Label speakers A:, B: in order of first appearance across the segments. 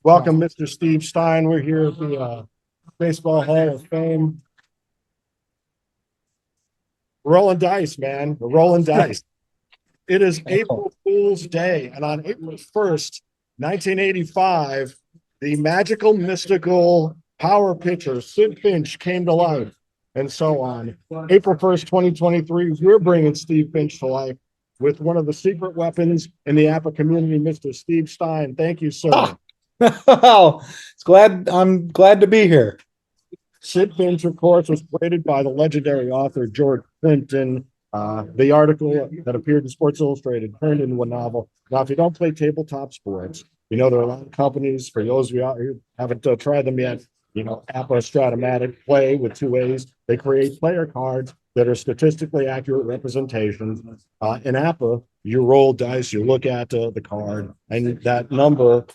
A: Welcome, Mr. Steve Stein. We're here at the Baseball Hall of Fame. Rolling dice, man. We're rolling dice. It is April Fool's Day, and on April 1st, 1985, the magical, mystical power pitcher, Sidd Finch, came to life, and so on. April 1st, 2023, we're bringing Steve Finch to life with one of the secret weapons in the APBA community, Mr. Steve Stein. Thank you, sir.
B: Well, I'm glad to be here.
A: Sidd Finch, of course, was created by the legendary author George Plimpton. The article that appeared in Sports Illustrated turned into a novel. Now, if you don't play tabletop sports, you know there are a lot of companies, for those of you out here who haven't tried them yet, APBA Stratomatic play with 2 A's. They create player cards that are statistically accurate representations. In APBA, you roll dice, you look at the card, and that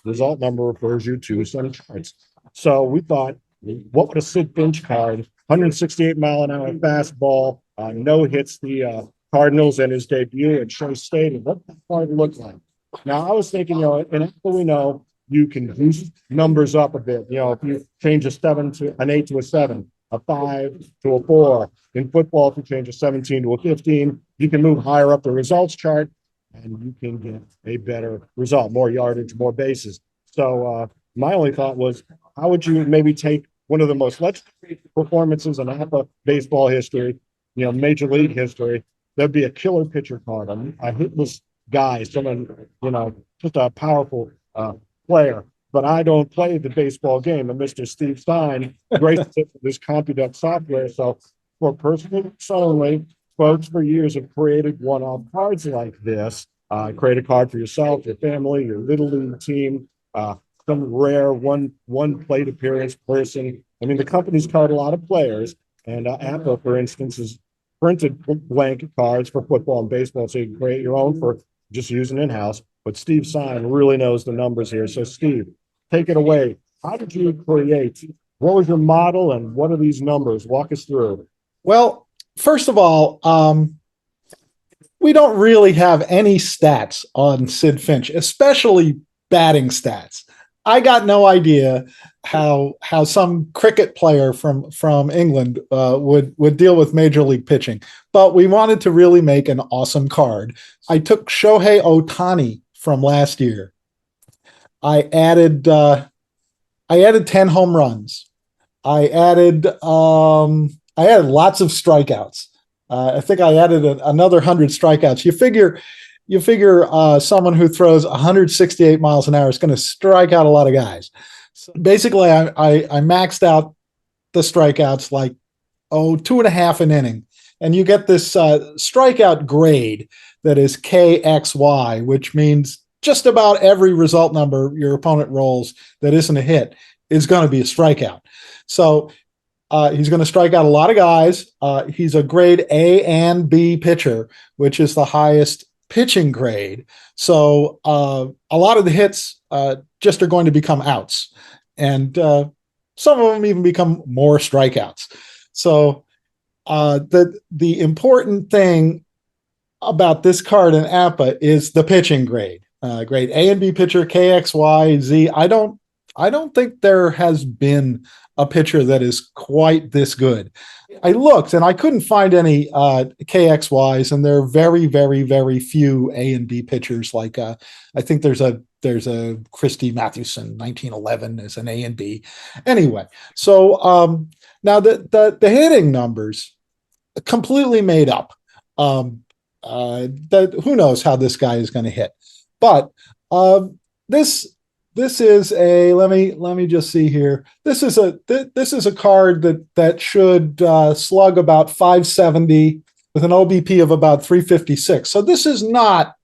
A: result number refers you to some charts. So we thought, what would a Sidd Finch card, 168-mile-an-hour fastball, no hits the Cardinals in his debut at Shea Stadium, what that card looked like? Now, I was thinking, in APBA we know you can boost numbers up a bit. If you change a 7 to an 8 to a 7, a 5 to a 4. In football, if you change a 17 to a 15, you can move higher up the results chart, and you can get a better result, more yardage, more bases. So my only thought was, how would you maybe take one of the most legendary performances in APBA baseball history, Major League history? That'd be a killer pitcher card, a hitless guy, someone, just a powerful player. But I don't play the baseball game. And Mr. Steve Stein, great with this CompuDuck software. So for personal use only, folks for years have created one-off cards like this. Create a card for yourself, your family, your little league team, some rare one plate appearance person. I mean, the company's card a lot of players, and APBA, for instance, has printed blank cards for football and baseball, so you can create your own for just using in-house. But Steve Stein really knows the numbers here. So, Steve, take it away. How did you create? What was your model, and what are these numbers? Walk us through.
B: Well, first of all, we don't really have any stats on Sidd Finch, especially batting stats. I got no idea how some cricket player from England would deal with Major League pitching, but we wanted to really make an awesome card. I took Shohei Ohtani from last year. I added 10 home runs. I added lots of strikeouts. I think I added another 100 strikeouts. You figure someone who throws 168 miles an hour is going to strike out a lot of guys. So basically, I maxed out the strikeouts like 2.5 an inning, and you get this strikeout grade that is KXY, which means just about every result number your opponent rolls that isn't a hit is going to be a strikeout. So he's going to strike out a lot of guys. He's a grade A and B pitcher, which is the highest pitching grade. So a lot of the hits just are going to become outs, and some of them even become more strikeouts. So the important thing about this card in APBA is the pitching grade. Grade A and B pitcher, KXYZ. I don't think there has been a pitcher that is quite this good. I looked and I couldn't find any KXYs, and there are very, very, very few A and B pitchers. Like I think there's a Christy Mathewson, 1911 is an A and B. Anyway, so now the hitting numbers completely made up. Who knows how this guy is going to hit, but this is a let me just see here. This is a card that should slug about 570 with an OBP of about 356. So this is not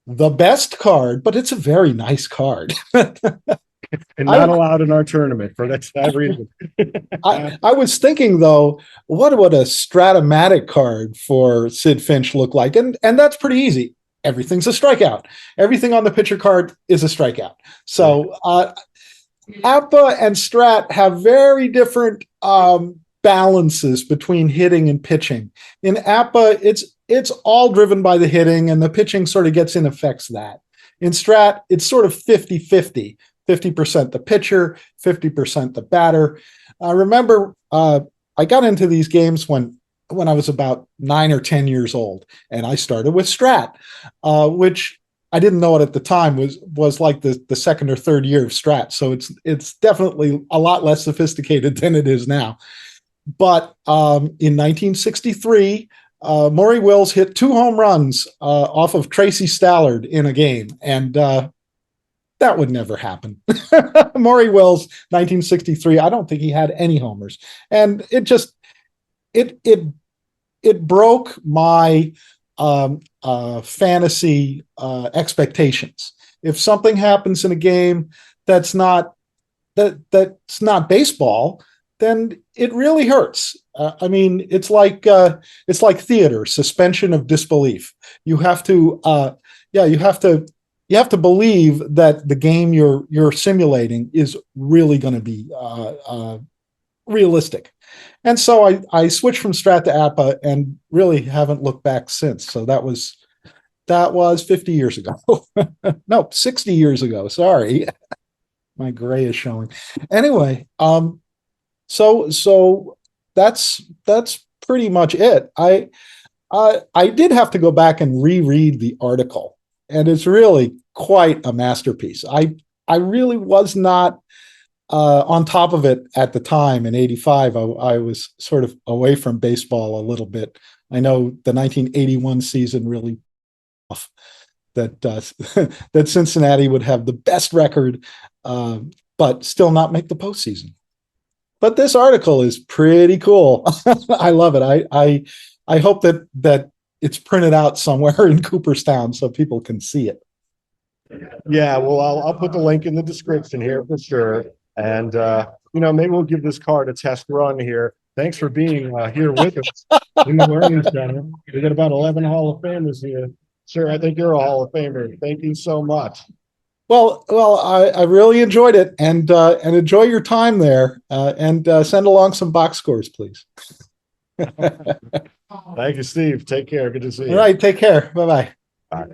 B: the best card, but it's a very nice card.
A: And not allowed in our tournament for that reason.
B: I was thinking, though, what would a Stratomatic card for Sidd Finch look like? And that's pretty easy. Everything's a strikeout. Everything on the pitcher card is a strikeout. So APBA and Strat have very different balances between hitting and pitching. In APBA, it's all driven by the hitting, and the pitching sort of gets in effects that. In Strat, it's sort of 50-50. 50% the pitcher, 50% the batter. I remember I got into these games when I was about 9 or 10 years old, and I started with Strat, which I didn't know it at the time was like the second or third year of Strat. So it's definitely a lot less sophisticated than it is now. But in 1963, Maury Wills hit 2 home runs off of Tracy Stallard in a game, and that would never happen. Maury Wills, 1963. I don't think he had any homers, and it broke my fantasy expectations. If something happens in a game that's not baseball, then it really hurts. I mean, it's like theater, suspension of disbelief. You have to, you have to believe that the game you're simulating is really going to be realistic. And so I switched from Strat to APBA and really haven't looked back since. So that was 50 years ago. No, 60 years ago. Sorry. My gray is showing. Anyway, so that's pretty much it. I did have to go back and reread the article, and it's really quite a masterpiece. I really was not on top of it at the time in '85. I was sort of away from baseball a little bit. I know the 1981 season really off that that Cincinnati would have the best record, but still not make the postseason. But this article is pretty cool. I love it. I hope that it's printed out somewhere in Cooperstown so people can see it.
A: Yeah, well, I'll put the link in the description here for sure. And, maybe we'll give this card a test run here. Thanks for being here with us in the Learning Center. We got about 11 Hall of Famers here. Sure, I think you're a Hall of Famer. Thank you so much.
B: Well, I really enjoyed it, and enjoy your time there, and send along some box scores, please.
A: Thank you, Steve. Take care. Good to see you.
B: All right, take care. Bye-bye.
A: Bye.